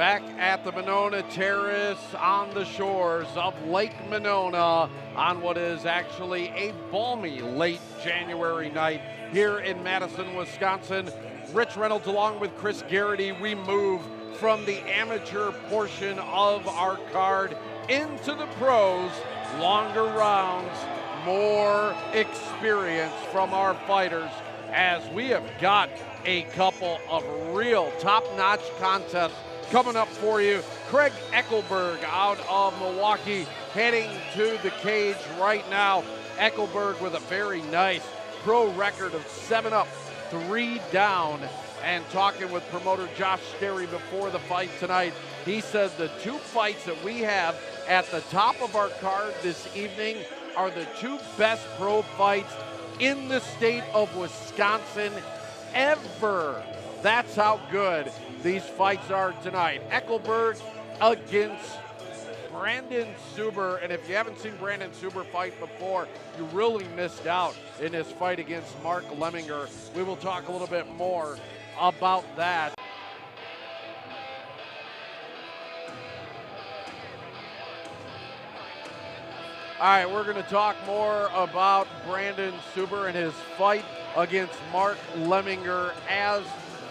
back at the Monona Terrace on the shores of Lake Monona on what is actually a balmy late January night here in Madison, Wisconsin. Rich Reynolds along with Chris Garrity, we move from the amateur portion of our card into the pros. Longer rounds, more experience from our fighters as we have got a couple of real top-notch contests coming up for you. Craig Eckelberg out of Milwaukee heading to the cage right now. Eckelberg with a very nice pro record of 7 up, 3 down. And talking with promoter Josh Sterry before the fight tonight, he said the 2 fights that we have at the top of our card this evening are the 2 best pro fights in the state of Wisconsin ever. That's how good these fights are tonight. Eckelberg against Brandon Suber, and if you haven't seen Brandon Suber fight before, you really missed out in his fight against Mark Lemminger. We will talk a little bit more about that. All right, we're going to talk more about Brandon Suber and his fight against Mark Lemminger as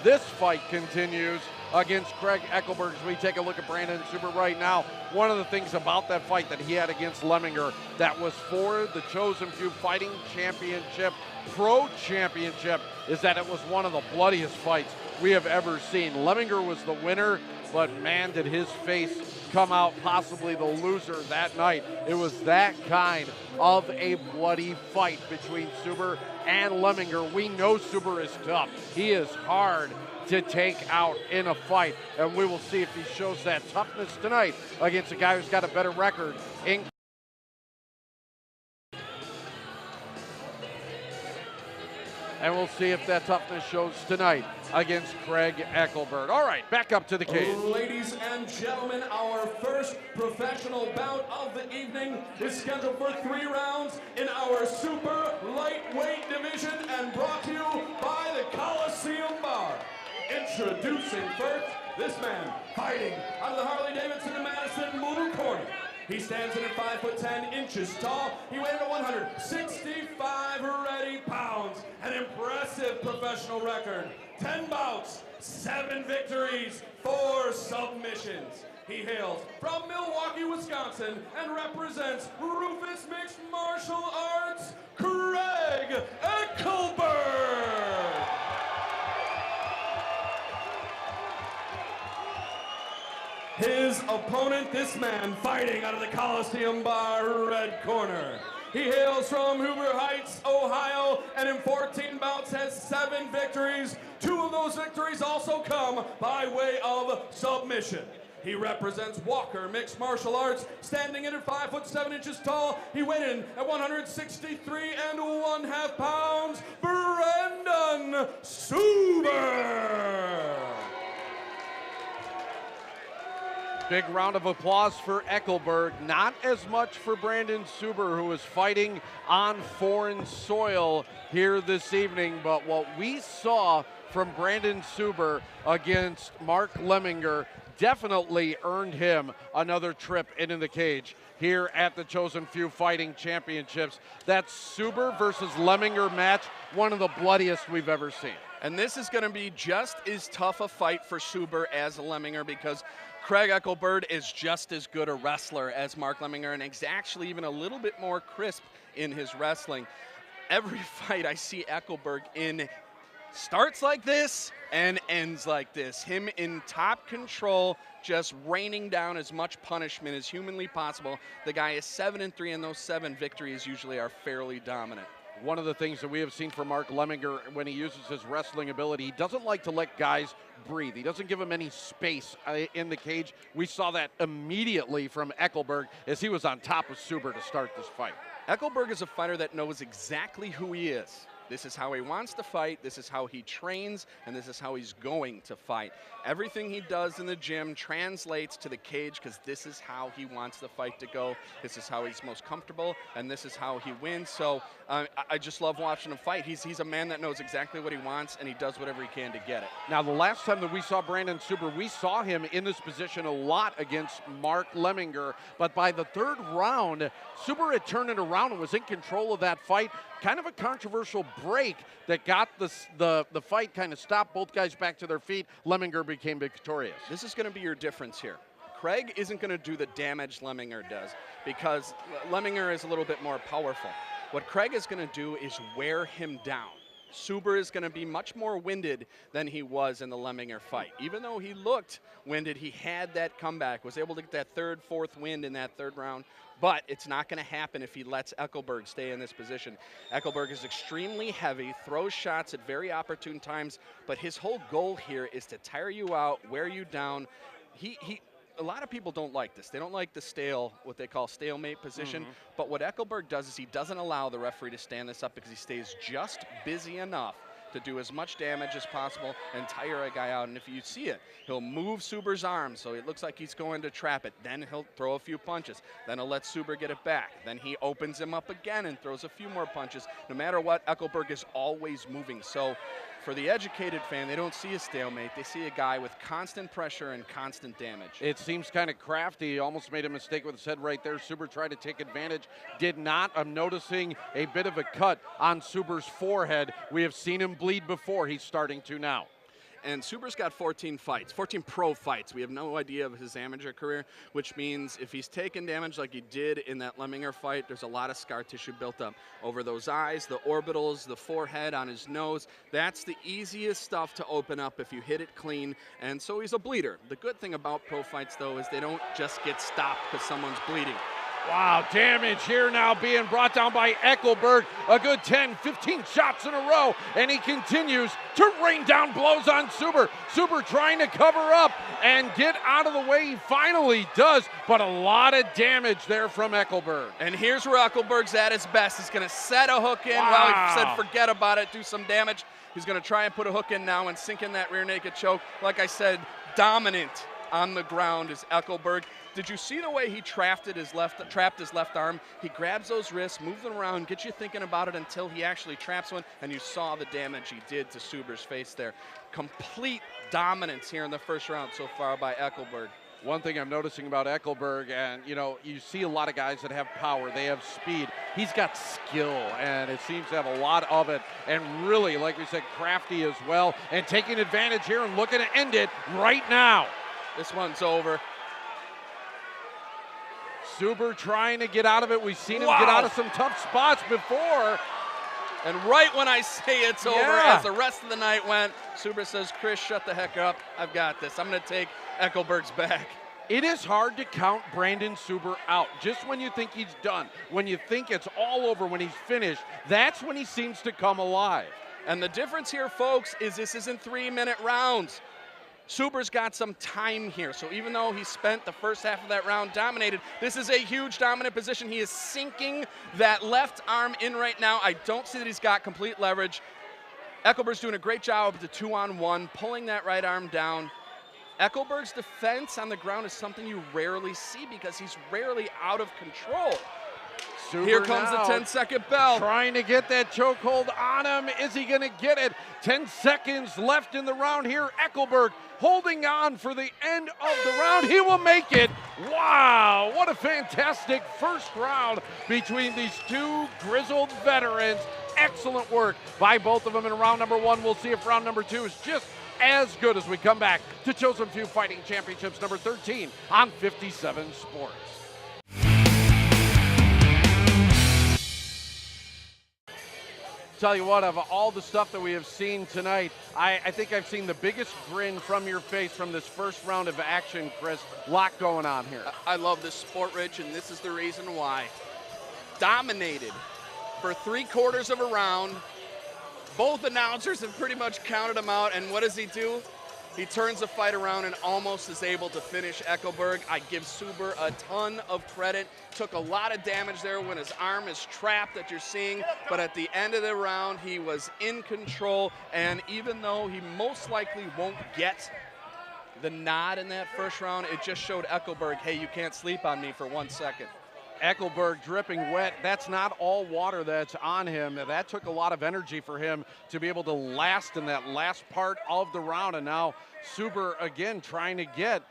this fight continues against Craig Eckelberg. As we take a look at Brandon Suber right now, one of the things about that fight that he had against Lemminger that was for the Chosen Few Fighting Championship, Pro Championship, is that it was one of the bloodiest fights we have ever seen. Lemminger was the winner, but man, did his face come out possibly the loser that night. It was that kind of a bloody fight between Suber and Lemminger. We know Suber is tough. He is hard to take out in a fight, and we will see if he shows that toughness tonight against a guy who's got a better record in. And we'll see if that toughness shows tonight against Craig Eckelberg. All right, back up to the cage. Ladies and gentlemen, our first professional bout of the evening is scheduled for 3 rounds in our super lightweight division and brought to you by the Coliseum Bar. Introducing first, this man fighting out of the Harley-Davidson in Madison Blue Corner. He stands in at 5'10" tall. He weighed in at 165 ready pounds. An impressive professional record. 10 bouts, 7 victories, 4 submissions. He hails from Milwaukee, Wisconsin, and represents Rufus Mixed Martial Arts, Craig Eckelberg. His opponent, this man fighting out of the Coliseum Bar, red corner. He hails from Hoover Heights, Ohio, and in 14 bouts has 7 victories. 2 of those victories also come by way of submission. He represents Walker Mixed Martial Arts, standing in at 5'7" tall. He weighed in at 163 1/2 pounds. Brandon Suber. Big round of applause for Eckelberg. Not as much for Brandon Suber, who is fighting on foreign soil here this evening. But what we saw from Brandon Suber against Mark Lemminger definitely earned him another trip into the cage here at the Chosen Few Fighting Championships. That Suber versus Lemminger match, one of the bloodiest we've ever seen. And this is going to be just as tough a fight for Suber as Lemminger, because Craig Eckelberg is just as good a wrestler as Mark Lemminger, and is actually even a little bit more crisp in his wrestling. Every fight I see Eckelberg in starts like this and ends like this. Him in top control, just raining down as much punishment as humanly possible. The guy is 7-3, and those 7 victories usually are fairly dominant. One of the things that we have seen from Mark Lemminger when he uses his wrestling ability, he doesn't like to let guys breathe. He doesn't give them any space in the cage. We saw that immediately from Eckelberg as he was on top of Suber to start this fight. Eckelberg is a fighter that knows exactly who he is. This is how he wants to fight, this is how he trains, and this is how he's going to fight. Everything he does in the gym translates to the cage because this is how he wants the fight to go. This is how he's most comfortable, and this is how he wins. So I just love watching him fight. He's a man that knows exactly what he wants, and he does whatever he can to get it. Now, the last time that we saw Brandon Suber, we saw him in this position a lot against Mark Lemminger, but by the third round, Suber had turned it around and was in control of that fight. Kind of a controversial break that got the fight kind of stopped, both guys back to their feet. Lemminger became victorious. This is going to be your difference here. Craig isn't going to do the damage Lemminger does because Lemminger is a little bit more powerful. What Craig is going to do is wear him down. Suber is going to be much more winded than he was in the Lemminger fight. Even though he looked winded, he had that comeback, was able to get that third, fourth wind in that third round. But it's not going to happen if he lets Eckelberg stay in this position. Eckelberg is extremely heavy, throws shots at very opportune times, but his whole goal here is to tire you out, wear you down. A lot of people don't like this. They don't like the what they call stalemate position. But what Eckelberg does is he doesn't allow the referee to stand this up because he stays just busy enough to do as much damage as possible and tire a guy out. And if you see it, he'll move Suber's arm so it looks like he's going to trap it. Then he'll throw a few punches. Then he'll let Suber get it back. Then he opens him up again and throws a few more punches. No matter what, Eckelberg is always moving. So for the educated fan, they don't see a stalemate. They see a guy with constant pressure and constant damage. It seems kind of crafty. He almost made a mistake with his head right there. Suber tried to take advantage, did not. I'm noticing a bit of a cut on Suber's forehead. We have seen him bleed before. He's starting to now. And Suber's got 14 fights, 14 pro fights. We have no idea of his amateur career, which means if he's taken damage like he did in that Lemminger fight, there's a lot of scar tissue built up over those eyes, the orbitals, the forehead, on his nose. That's the easiest stuff to open up if you hit it clean, and so he's a bleeder. The good thing about pro fights, though, is they don't just get stopped because someone's bleeding. Wow, damage here now being brought down by Eckelberg. A good 10, 15 shots in a row, and he continues to rain down blows on Suber. Suber trying to cover up and get out of the way. He finally does, but a lot of damage there from Eckelberg. And here's where Eckelberg's at his best. He's going to set a hook in. Wow. Well, he said forget about it, do some damage. He's going to try and put a hook in now and sink in that rear naked choke. Like I said, dominant on the ground is Eckelberg. Did you see the way he trapped his left arm? He grabs those wrists, moves them around, gets you thinking about it until he actually traps one, and you saw the damage he did to Suber's face there. Complete dominance here in the first round so far by Eckelberg. One thing I'm noticing about Eckelberg, and you see a lot of guys that have power, they have speed. He's got skill, and it seems to have a lot of it, and really, like we said, crafty as well, and taking advantage here and looking to end it right now. This one's over. Suber trying to get out of it. We've seen him get out of some tough spots before. And right when I say it's over, as the rest of the night went, Suber says, Chris, shut the heck up. I've got this. I'm going to take Eckelberg's back. It is hard to count Brandon Suber out. Just when you think he's done, when you think it's all over, when he's finished, that's when he seems to come alive. And the difference here, folks, is this isn't 3-minute rounds. Suber's got some time here, so even though he spent the first half of that round dominated, this is a huge dominant position. He is sinking that left arm in right now. I don't see that he's got complete leverage. Eckelberg's doing a great job of the 2-on-1, pulling that right arm down. Eckelberg's defense on the ground is something you rarely see because he's rarely out of control. Suber here comes the 10-second bell. Trying to get that chokehold on him. Is he going to get it? 10 seconds left in the round here. Eckelberg holding on for the end of the round. He will make it. Wow, what a fantastic first round between these two grizzled veterans. Excellent work by both of them in round number one. We'll see if round number two is just as good as we come back to Chosen Few Fighting Championships number 13 on 57 Sports. Tell you what, of all the stuff that we have seen tonight, I think I've seen the biggest grin from your face from this first round of action, Chris. Lot going on here. I love this sport, Rich, and this is the reason why. Dominated for 3/4 of a round. Both announcers have pretty much counted him out, and what does he do? He turns the fight around and almost is able to finish Eckelberg. I give Suber a ton of credit. Took a lot of damage there when his arm is trapped that you're seeing, but at the end of the round, he was in control, and even though he most likely won't get the nod in that first round, it just showed Eckelberg, hey, you can't sleep on me for 1 second. Eckelberg dripping wet. That's not all water that's on him. That took a lot of energy for him to be able to last in that last part of the round. And now Suber again trying to get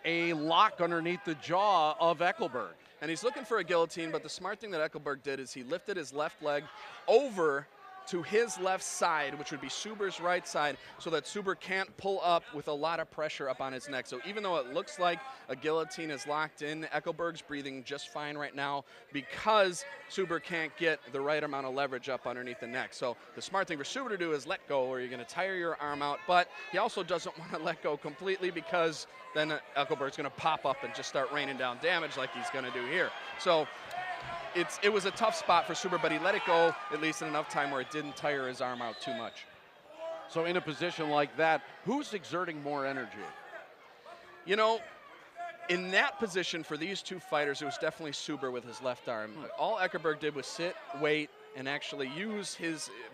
a lock underneath the jaw of Eckelberg. And he's looking for a guillotine, but the smart thing that Eckelberg did is he lifted his left leg over to his left side, which would be Suber's right side, so that Suber can't pull up with a lot of pressure up on his neck. So even though it looks like a guillotine is locked in, Eckelberg's breathing just fine right now because Suber can't get the right amount of leverage up underneath the neck. So the smart thing for Suber to do is let go, or you're going to tire your arm out, but he also doesn't want to let go completely because then Eckelberg's going to pop up and just start raining down damage like he's going to do here. So it was a tough spot for Suber, but he let it go at least in enough time where it didn't tire his arm out too much. So in a position like that, who's exerting more energy? You know, in that position for these two fighters, it was definitely Suber with his left arm. All Eckelberg did was sit, wait, and actually use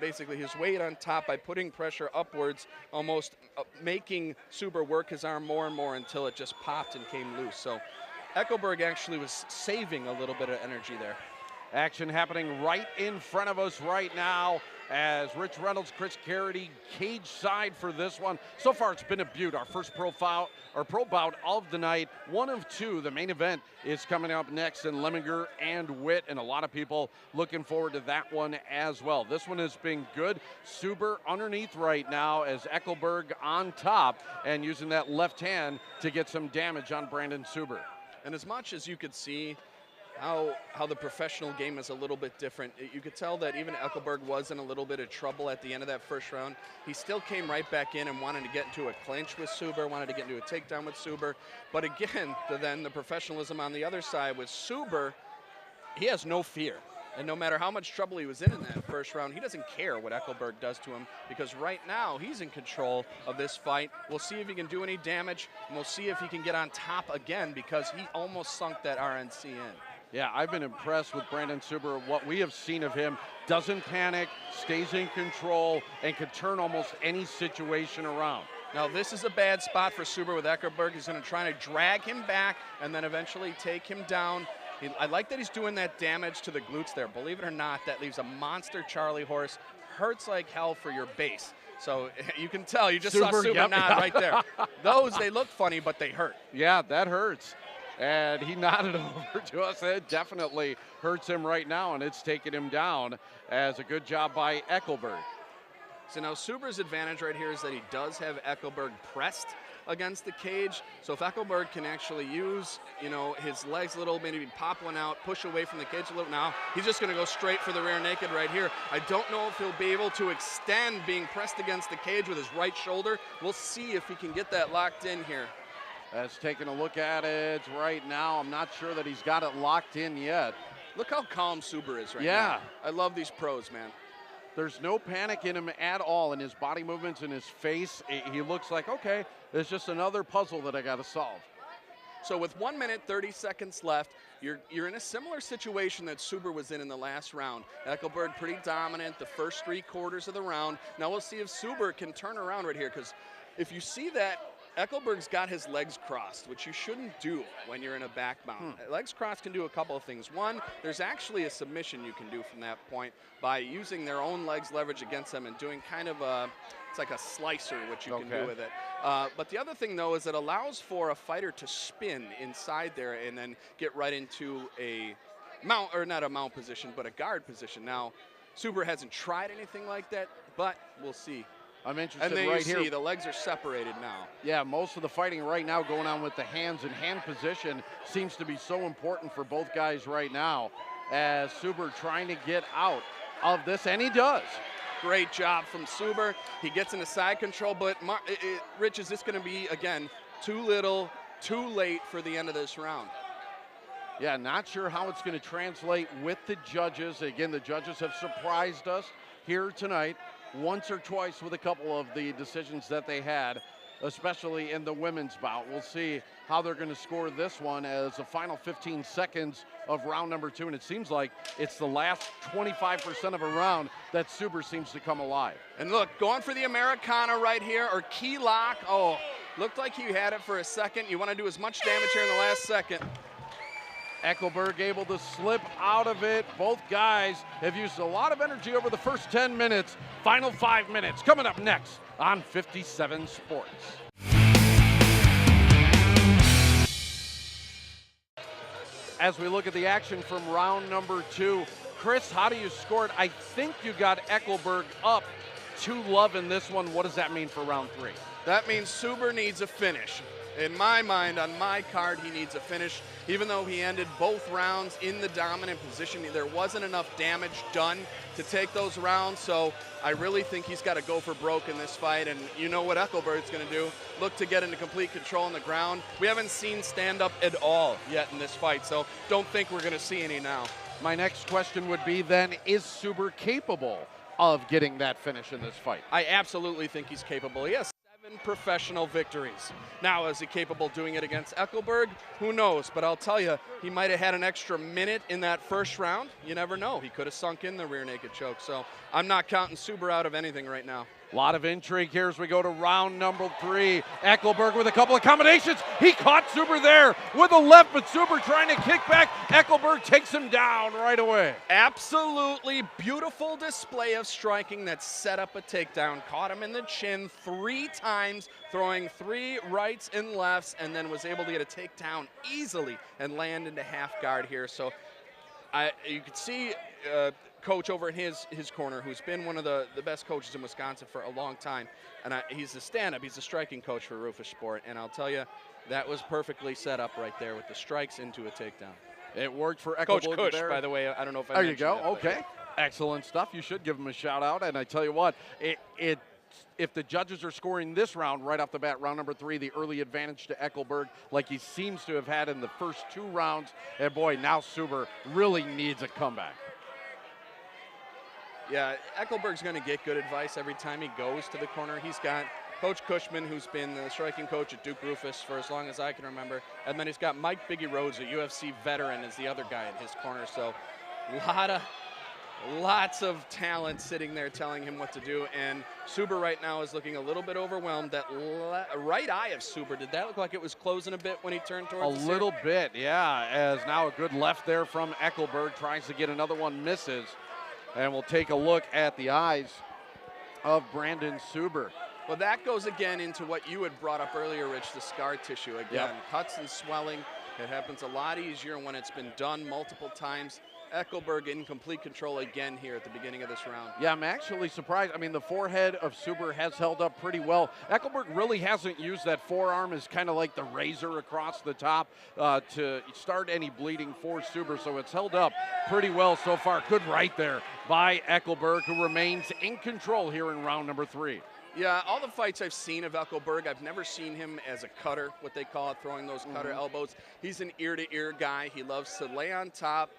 basically his weight on top by putting pressure upwards, almost making Suber work his arm more and more until it just popped and came loose. So Eckelberg actually was saving a little bit of energy there. Action happening right in front of us right now as Rich Reynolds, Chris Carity, cage side for this one. So far it's been a beaut. Our first pro bout of the night, one of two. The main event is coming up next in Lemminger and Witt, and a lot of people looking forward to that one as well. This one has been good. Suber underneath right now as Eckelberg on top and using that left hand to get some damage on Brandon Suber. And as much as you could see how the professional game is a little bit different, you could tell that even Eckelberg was in a little bit of trouble at the end of that first round. He still came right back in and wanted to get into a clinch with Suber, wanted to get into a takedown with Suber. But again, then the professionalism on the other side with Suber, he has no fear. And no matter how much trouble he was in that first round, he doesn't care what Eckelberg does to him because right now he's in control of this fight. We'll see if he can do any damage, and we'll see if he can get on top again because he almost sunk that RNC in. Yeah, I've been impressed with Brandon Suber. What we have seen of him, doesn't panic, stays in control, and can turn almost any situation around. Now this is a bad spot for Suber with Eckelberg. He's going to try to drag him back and then eventually take him down. I like that he's doing that damage to the glutes there. Believe it or not, that leaves a monster Charlie horse. Hurts like hell for your base. So you can tell, you just saw Suber nod right there. Those, they look funny, but they hurt. Yeah, that hurts. And he nodded over to us. It definitely hurts him right now, and it's taking him down as a good job by Eckelberg. So now Suber's advantage right here is that he does have Eckelberg pressed against the cage. So if Eckelberg can actually use, his legs a little, maybe pop one out, push away from the cage a little. Now he's just going to go straight for the rear naked right here. I don't know if he'll be able to extend being pressed against the cage with his right shoulder. We'll see if he can get that locked in here. As taking a look at it right now, I'm not sure that he's got it locked in yet. Look how calm Suber is right now. I love these pros, man. There's no panic in him at all in his body movements, in his face. He looks like, okay, there's just another puzzle that I got to solve. So with 1 minute, 30 seconds left, you're in a similar situation that Suber was in the last round. Eckelberg pretty dominant the first 3/4 of the round. Now we'll see if Suber can turn around right here, because if you see that, Eckelberg's got his legs crossed, which you shouldn't do when you're in a back mount. Legs crossed can do a couple of things. One, there's actually a submission you can do from that point by using their own legs leverage against them and doing kind of it's like a slicer, what you can do with it. But the other thing, though, is it allows for a fighter to spin inside there and then get right into a mount, or not a mount position, but a guard position. Now, Suber hasn't tried anything like that, but we'll see. I'm interested and then right here. You see the legs are separated now. Yeah, most of the fighting right now going on with the hands and hand position seems to be so important for both guys right now as Suber trying to get out of this, and he does. Great job from Suber. He gets into side control, but Rich, is this going to be, again, too little, too late for the end of this round? Yeah, not sure how it's going to translate with the judges. Again, the judges have surprised us here tonight once or twice with a couple of the decisions that they had. especially in the women's bout. We'll see how they're going to score this one as the final 15 seconds of round number 2, and it seems like it's the last 25% of a round that Suber seems to come alive. And look, going for the Americana right here, or key lock. Oh, looked like he had it for a second. You want to do as much damage here in the last second. Eckelberg able to slip out of it. Both guys have used a lot of energy over the first 10 minutes. Final 5 minutes coming up next on 57 Sports. As we look at the action from round number 2, Chris, how do you score it? I think you got Eckelberg up 2-love in this one. What does that mean for round 3? That means Suber needs a finish. In my mind, on my card, he needs a finish. Even though he ended both rounds in the dominant position, there wasn't enough damage done to take those rounds, so I really think he's got to go for broke in this fight, and you know what Eckelberg's going to do. Look to get into complete control on the ground. We haven't seen stand-up at all yet in this fight, so don't think we're going to see any now. My next question would be then, is Suber capable of getting that finish in this fight? I absolutely think he's capable. He has 7 professional victories. Now, is he capable of doing it against Eckelberg? Who knows? But I'll tell you, he might have had an extra minute in that first round. You never know. He could have sunk in the rear naked choke. So I'm not counting Suber out of anything right now. A lot of intrigue here as we go to round number 3. Eckelberg with a couple of combinations. He caught Suber there with a left, but Suber trying to kick back. Eckelberg takes him down right away. Absolutely beautiful display of striking that set up a takedown. Caught him in the chin 3 times, throwing 3 rights and lefts, and then was able to get a takedown easily and land into half guard here. So you could see coach over in his corner, who's been one of the best coaches in Wisconsin for a long time, and he's a stand-up, he's a striking coach for Rufus Sport, and I'll tell you, that was perfectly set up right there with the strikes into a takedown. It worked for Eckelberg. Coach Kush, there. by the way, I don't know if I There you mentioned go. that, Okay, excellent stuff. You should give him a shout out, and I tell you what, if the judges are scoring this round right off the bat, round number 3, the early advantage to Eckelberg, like he seems to have had in the first 2 rounds, and boy, now Suber really needs a comeback. Yeah, Eckelberg's going to get good advice every time he goes to the corner. He's got Coach Cushman, who's been the striking coach at Duke Rufus for as long as I can remember, and then he's got Mike Biggie Rose, a UFC veteran, as the other guy in his corner. So lots of talent sitting there telling him what to do, and Suber right now is looking a little bit overwhelmed. That right eye of Suber, did that look like it was closing a bit when he turned towards a little bit, yeah, as now a good left there from Eckelberg, tries to get another one, misses. And we'll take a look at the eyes of Brandon Suber. Well, that goes again into what you had brought up earlier, Rich, the scar tissue. Again, cuts and swelling. It happens a lot easier when it's been done multiple times. Eckelberg in complete control again here at the beginning of this round. Yeah, I'm actually surprised. I mean, the forehead of Suber has held up pretty well. Eckelberg really hasn't used that forearm as kind of like the razor across the top to start any bleeding for Suber, so it's held up pretty well so far. Good right there by Eckelberg, who remains in control here in round number 3. Yeah, all the fights I've seen of Eckelberg, I've never seen him as a cutter, what they call it, throwing those cutter elbows. He's an ear-to-ear guy. He loves to lay on top,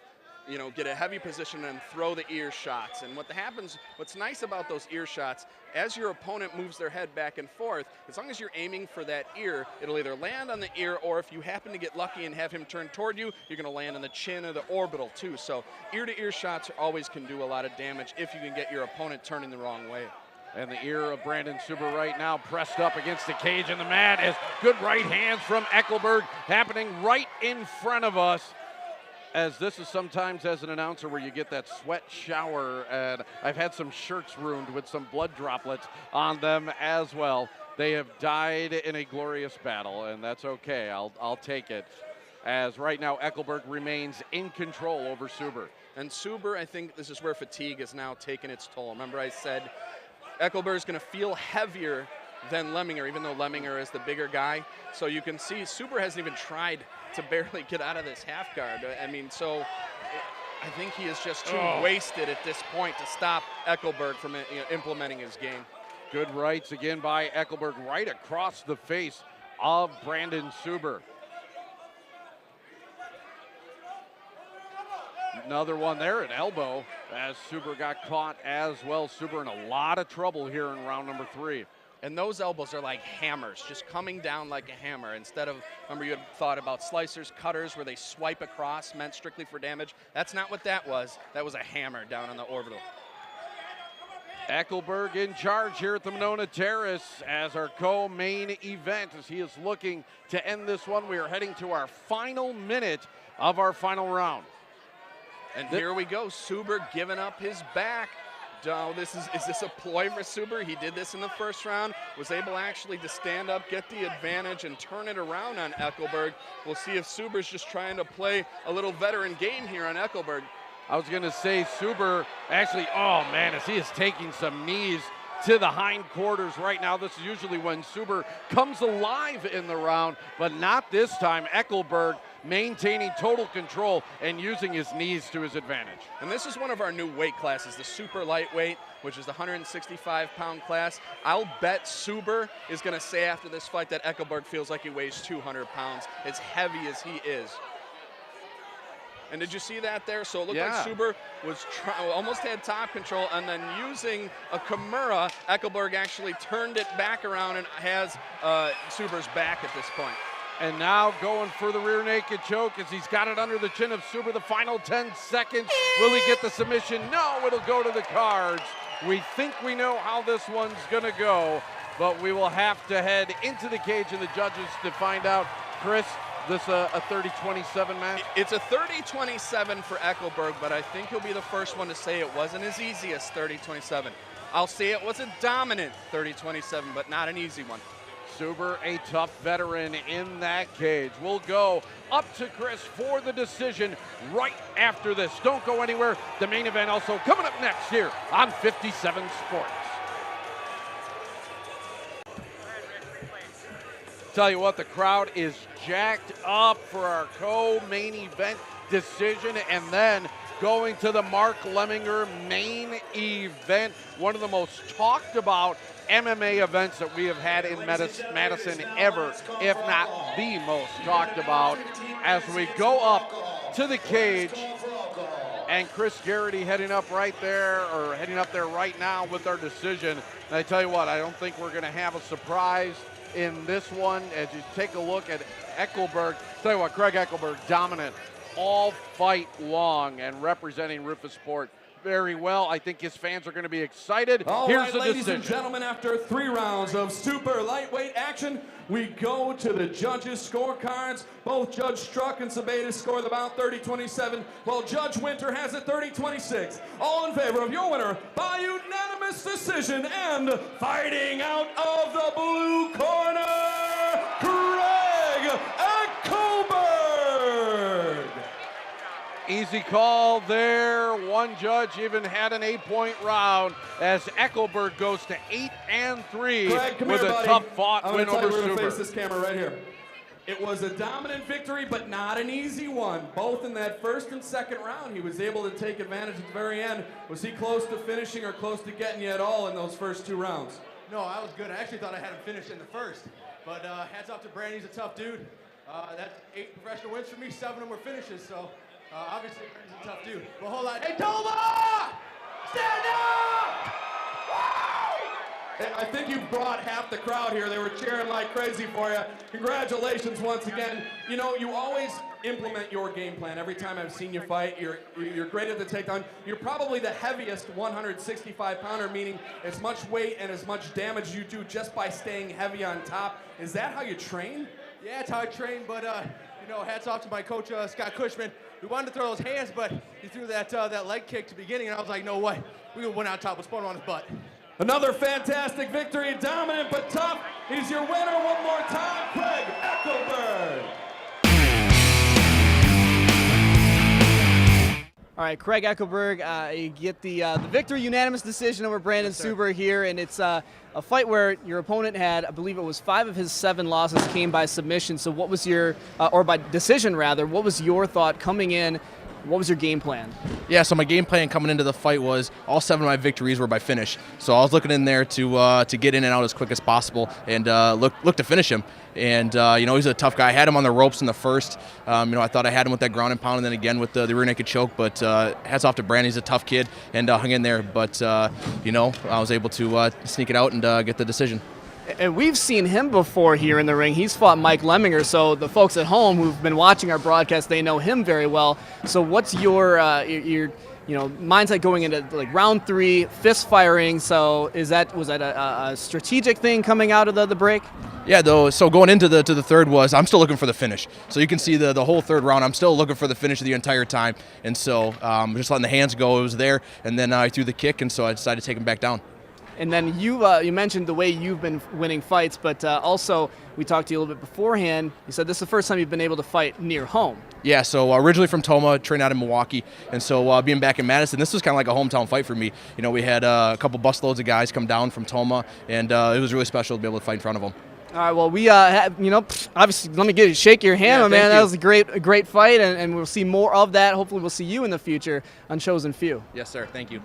you know, get a heavy position and throw the ear shots. And what's nice about those ear shots, as your opponent moves their head back and forth, as long as you're aiming for that ear, it'll either land on the ear, or if you happen to get lucky and have him turn toward you, you're gonna land on the chin or the orbital too. So ear-to-ear shots always can do a lot of damage if you can get your opponent turning the wrong way. And the ear of Brandon Suber right now pressed up against the cage in the mat, as good right hands from Eckelberg happening right in front of us. As this is sometimes, as an announcer, where you get that sweat shower, and I've had some shirts ruined with some blood droplets on them as well. They have died in a glorious battle, and that's okay. I'll take it. As right now Eckelberg remains in control over Suber. And Suber, I think this is where fatigue has now taken its toll. Remember I said Eckelberg is going to feel heavier than Lemminger, even though Lemminger is the bigger guy. So you can see Suber hasn't even tried to barely get out of this half guard. I mean, so I think he is just too wasted at this point to stop Eckelberg from implementing his game. Good rights again by Eckelberg right across the face of Brandon Suber. Another one there, an elbow, as Suber got caught as well. Suber in a lot of trouble here in round number 3. And those elbows are like hammers, just coming down like a hammer. Instead of, remember you had thought about slicers, cutters, where they swipe across, meant strictly for damage. That's not what that was. That was a hammer down on the orbital. Eckelberg in charge here at the Monona Terrace as our co-main event as he is looking to end this one. We are heading to our final minute of our final round. And here we go, Suber giving up his back. Oh, is this a ploy for Suber? He did this in the first round, was able actually to stand up, get the advantage, and turn it around on Eckelberg. We'll see if Suber's just trying to play a little veteran game here on Eckelberg. I was going to say Suber actually, oh man, as he is taking some knees to the hindquarters right now. This is usually when Suber comes alive in the round, but not this time. Eckelberg maintaining total control and using his knees to his advantage. And this is one of our new weight classes, the super lightweight, which is the 165-pound class. I'll bet Suber is going to say after this fight that Eckelberg feels like he weighs 200 pounds, as heavy as he is. And did you see that there? So it looked like Suber was almost had top control, and then using a Kimura, Eckelberg actually turned it back around and has Suber's back at this point. And now going for the rear naked choke as he's got it under the chin of Suber. The final 10 seconds. Will he get the submission? No, it'll go to the cards. We think we know how this one's going to go, but we will have to head into the cage and the judges to find out. Chris, this a 30-27 match? It's a 30-27 for Eckelberg, but I think he'll be the first one to say it wasn't as easy as 30-27. I'll say it was a dominant 30-27, but not an easy one. Suber, a tough veteran in that cage. We'll go up to Chris for the decision right after this. Don't go anywhere. The main event also coming up next here on 57 Sports. Tell you what, the crowd is jacked up for our co-main event decision, and then going to the Mark Lemminger main event, one of the most talked about MMA events that we have had in Madison ever, if not the most talked about, as we go up to the cage. And Chris Garrity heading up right there, or heading up there right now with our decision. And I tell you what, I don't think we're going to have a surprise in this one as you take a look at Eckelberg. Tell you what, Craig Eckelberg dominant all fight long and representing Roufusport very well. I think his fans are going to be excited. Here's the ladies decision. and gentlemen, after 3 rounds of super lightweight action, we go to the judges' scorecards. Both Judge Struck and Sabetas score the bout 30-27, while Judge Winter has it 30-26. All in favor of your winner by unanimous decision, and fighting out of the blue corner, Craig Eckelberg. Easy call there. One judge even had an 8-point round as Eckelberg goes to 8-3 with a tough fought win over Suber. We're going to face Suber. this camera right here. It was a dominant victory, but not an easy one. Both in that first and second round, he was able to take advantage at the very end. Was he close to finishing or close to getting you at all in those first 2 rounds? No, I was good. I actually thought I had him finished in the first. But hats off to Brandon. He's a tough dude. That's 8 professional wins for me. 7 of them were finishes. So obviously, Brandon's a tough dude. But hold on. Hey, Toma! Stand up! I think you brought half the crowd here. They were cheering like crazy for you. Congratulations once again. You know, you always implement your game plan. Every time I've seen you fight, you're great at the takedown. You're probably the heaviest 165-pounder, meaning as much weight and as much damage you do just by staying heavy on top. Is that how you train? Yeah, it's how I train. But, you know, hats off to my coach, Scott Cushman. We wanted to throw those hands, but he threw that leg kick to the beginning, and I was like, no way. We went out top with Spun on his butt. Another fantastic victory, dominant but tough. He's your winner one more time, Craig Eckelberg. All right, Craig Eckelberg, you get the victory, unanimous decision over Brandon Suber here, and it's a fight where your opponent had, I believe it was 5 of his 7 losses came by submission. So what was your, or by decision rather, what was your thought coming in? What was your game plan? Yeah, so my game plan coming into the fight was all 7 of my victories were by finish. So I was looking in there to get in and out as quick as possible and look to finish him. And, you know, he's a tough guy. I had him on the ropes in the first. You know, I thought I had him with that ground and pound and then again with the rear naked choke. But hats off to Brandon. He's a tough kid and hung in there. But, you know, I was able to sneak it out and get the decision. And we've seen him before here in the ring. He's fought Mike Lemminger, so the folks at home who've been watching our broadcast, they know him very well. So what's your mindset going into like round 3, fist firing? So was that a strategic thing coming out of the break? Yeah, though. So going into the third I'm still looking for the finish. So you can see the whole third round, I'm still looking for the finish the entire time. And so just letting the hands go, it was there. And then I threw the kick, and so I decided to take him back down. And then you mentioned the way you've been winning fights, but also we talked to you a little bit beforehand. You said this is the first time you've been able to fight near home. Yeah, so originally from Toma, trained out in Milwaukee, and so being back in Madison, this was kind of like a hometown fight for me. You know, we had a couple busloads of guys come down from Toma, and it was really special to be able to fight in front of them. All right, well, we obviously, let me shake your hand, my man. That was a great fight, and we'll see more of that. Hopefully we'll see you in the future on Chosen Few. Yes, sir. Thank you.